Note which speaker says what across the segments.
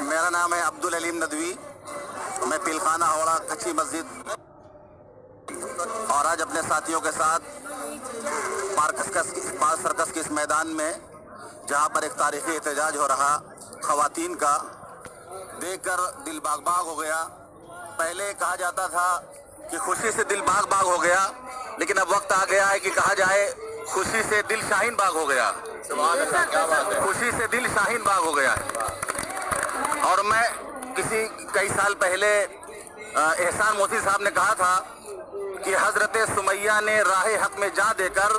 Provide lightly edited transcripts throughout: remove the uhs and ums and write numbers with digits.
Speaker 1: میرا نام ہے عبدالعلیم ندوی، میں پیلخانہ ہورا کچی مسجد، اور آج اپنے ساتھیوں کے ساتھ پارک سرکس کے اس میدان میں جہاں پر ایک تاریخی احتجاج ہو رہا خواتین کا، دیکھ کر دل باغ باغ ہو گیا۔ پہلے کہا جاتا تھا کہ خوشی سے دل باغ باغ ہو گیا، لیکن اب وقت آ گیا ہے کہ کہا جائے خوشی سے دل شاہین باغ ہو گیا۔ خوشی سے دل شاہین باغ ہو گیا ہے۔ اور میں کئی سال پہلے احسان موسی صاحب نے کہا تھا کہ حضرت سمیہ نے راہ حق میں جان دے کر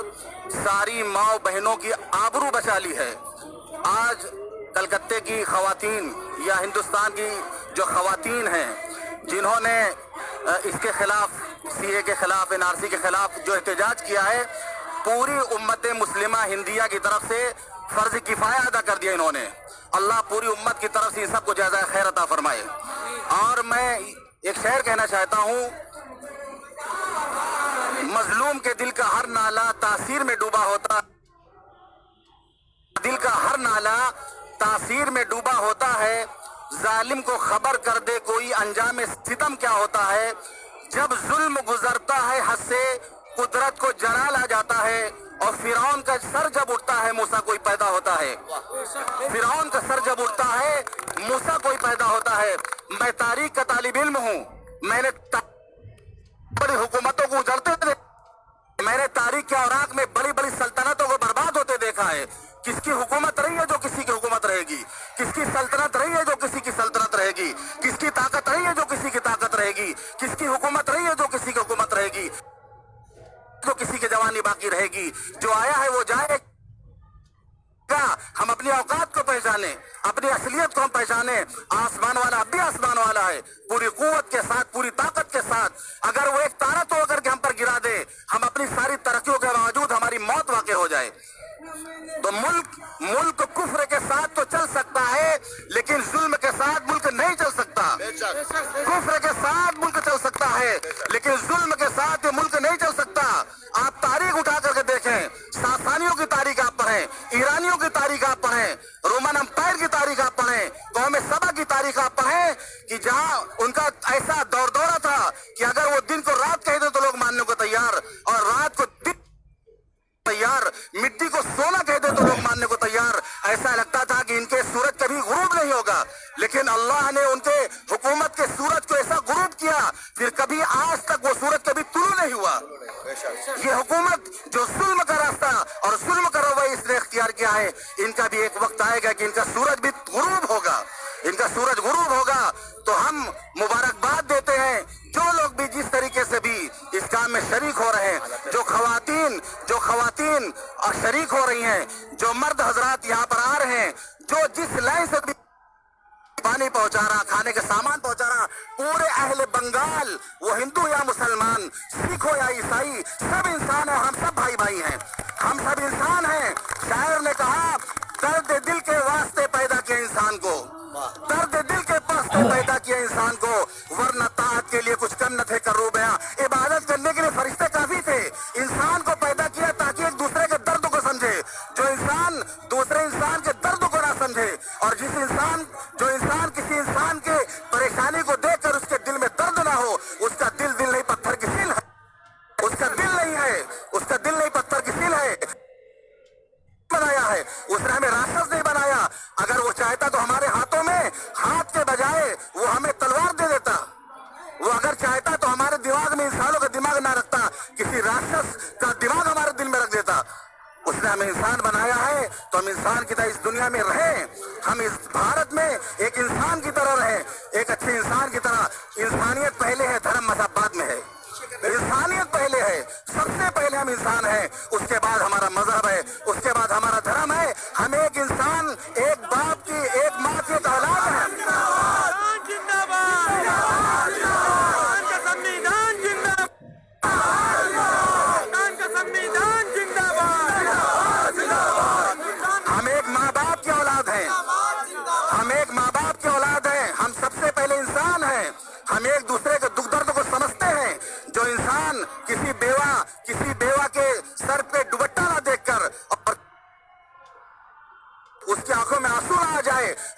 Speaker 1: ساری ماں بہنوں کی آبرو بچا لی ہے۔ آج کلکتے کی خواتین یا ہندوستان کی جو خواتین ہیں جنہوں نے اس کے خلاف، سی اے کے خلاف، این آر سی کے خلاف جو احتجاج کیا ہے، پوری امت مسلمہ ہندیہ کی طرف سے فرض کفایہ ادا کر دیا انہوں نے۔ اللہ پوری امت کی طرف سے ان سب کو جزائے خیر عطا فرمائے۔ اور میں ایک شعر کہنا چاہتا ہوں، مظلوم کے دل کا ہر نالہ تاثیر میں ڈوبا ہوتا، دل کا ہر نالہ تاثیر میں ڈوبا ہوتا ہے، ظالم کو خبر کر دے کوئی انجام ستم کیا ہوتا ہے۔ جب ظلم گزرتا ہے حد سے قدرت کو جلال آ جاتا ہے، اور فرعون کا سر جب اٹھتا ہے موسیٰ کوئی پیدا ہوتا ہے۔ فرعون کا سر جب اٹھتا ہے موسیٰ کوئی پیدا ہوتا ہے۔ میں تاریخ کا طالب علم ہوں، میں نے بڑی حکومتوں کو اجڑتے دیکھا، میں نے تاریخ کے اوراق میں بڑی بڑی سلطنتوں کو برباد ہوتے دیکھا ہے۔ کس کی حکومت رہی ہے جو کسی کی حکومت رہے گی، کس کی سلطنت رہی ہے جو کسی کی سلطنت رہے گی، کس کی طاقت رہی ہے جو کسی کی طاقت رہے گی، کس کی حکومت رہی ہے جو کسی کی حکومت رہے گی، جو کسی کی جوانی باقی رہے گی۔ جو آیا ہے وہ جائے گا۔ ہم اپنی اوقات کو پہچانے، اپنی اصلیت کو ہم پہچانے۔ آسمان والا اب بھی آسمان والا ہے، پوری قوت کے ساتھ، پوری طاقت کے ساتھ۔ اگر وہ ایک تارا توڑ کر کے ہم پر گرا دے، ہم اپنی ساری ترقیوں کے باوجود ہماری موت واقع ہو جائے، تو ملک کفر کے ساتھ تو چل سکتا ہے، لیکن ظلم کے ساتھ ملک نہیں چل سکتا۔ کفر کے ساتھ ملک چل سکتا ہے، لیکن ظلم کے ساتھ یہ ملک نہیں چل سکتا۔ آپ تاریخ اٹھا کر کے دیکھیں، ساسانیوں کی تاریخ آپ پڑھیں، ایرانیوں کی تاریخ آپ پڑھیں، رومن امپائر کی تاریخ آپ پڑھیں، قوم سبا کی تاریخ آپ پڑھیں، کہ جہاں ان کا ایسا دورہ تھا کہ اگر وہ دن کو رات کہہ دیں تو لوگ ماننے کو تیار، اور رات کو دن تیار، مٹی کو سونا کہہ دے تو لوگ ماننے کو تیار۔ ایسا لگتا تھا کہ ان کے سورج کبھی غروب نہیں ہوگا، لیکن اللہ نے ان کے حکومت کے سورج کو ایسا غروب کیا، پھر کبھی آج تک وہ سورج کبھی طلوع نہیں ہوا۔ یہ حکومت جو ظلم کا راستہ اور ظلم کا رویہ اس نے اختیار کیا ہے، ان کا بھی ایک وقت آئے گا کہ ان کا سورج بھی غروب ہوگا، ان کا سورج غروب ہوگا۔ تو ہم مبارکباد دیتے ہیں جو لوگ بھی جس طریقے سے بھی اس کام میں شریک ہو رہے ہیں، جو خواتین شریک ہو رہی ہیں، جو مرد حضرات یہاں پر آ رہے ہیں، جو جس لائن سے بھی پانی پہنچا رہا، کھانے کے سامان پہنچا رہا، پورے اہل بنگال، وہ ہندو یا مسلمان، سکھ ہو یا عیسائی، سب انسان ہیں، ہم سب بھائی بھائی ہیں، ہم سب انسان ہیں۔ شاعر نے کہا درد دل کے واسطے پیدا کیا انسان کو، درد دل کے واسطے پیدا کیا انسان کو، ورنہ طاعت کے لیے کچھ کم نہ تھے کرو بیاں۔ عبادت کرنے کے لیے فرشتے کافی تھے، انسان کو پیدا کیا تاکہ ایک دوسرے کے درد کو سمجھے۔ جو انسان دوسرے انسان کے درد کو نہ سمجھے، اور جو انسان کسی انسان کے پریشانی کو دیکھ کر اس کے دل میں درد نہ ہو، اس کا دل نہیں پتھر کی سیل ہے، اس کا دل نہیں ہے، اس کا دل نہیں پتھر کی سیل ہے بنایا ہے، اس نے ہمیں راکشس نہیں بنایا۔ اگر وہ چاہتا تو ہمارے ہاتھوں میں ہاتھ کے بجائے وہ ہمیں تلوار دے دیتا، وہ اگر چاہتا تو ہمارے دماغ میں انسانوں کا دماغ نہ رکھتا، کسی راکشس کا دماغ ہمارے دل میں رکھ دیتا۔ اس نے ہمیں انسان بنایا ہے تو ہم انسان کی طرح اس دنیا میں رہیں، ہم اس بھارت میں ایک انسان کی طرح رہیں، ایک اچھے انسان کی طرح۔ انسانیت پہلے ہے، دھرم مذہب بعد میں ہے۔ انسانیت پہلے ہے، سب سے پہلے ہم انسان ہیں، اس کے بعد ہمارا مذہب ہے، اس کے بعد ہمارا دھرم ہے۔ ہم ایک انسان، ایک باپ کی، ایک ماں کی اولاد ہیں۔ ہم ایک ماں باپ کی اولاد ہیں، ہم ایک ماں باپ کی اولاد ہیں، ہم سب سے پہلے انسان ہیں۔ ہم ایک دوسرے کے دکھ درد کو سمجھتے ہیں۔ جو انسان کسی بیوہ کے سر پہ دوپٹہ نہ دیکھ کر اور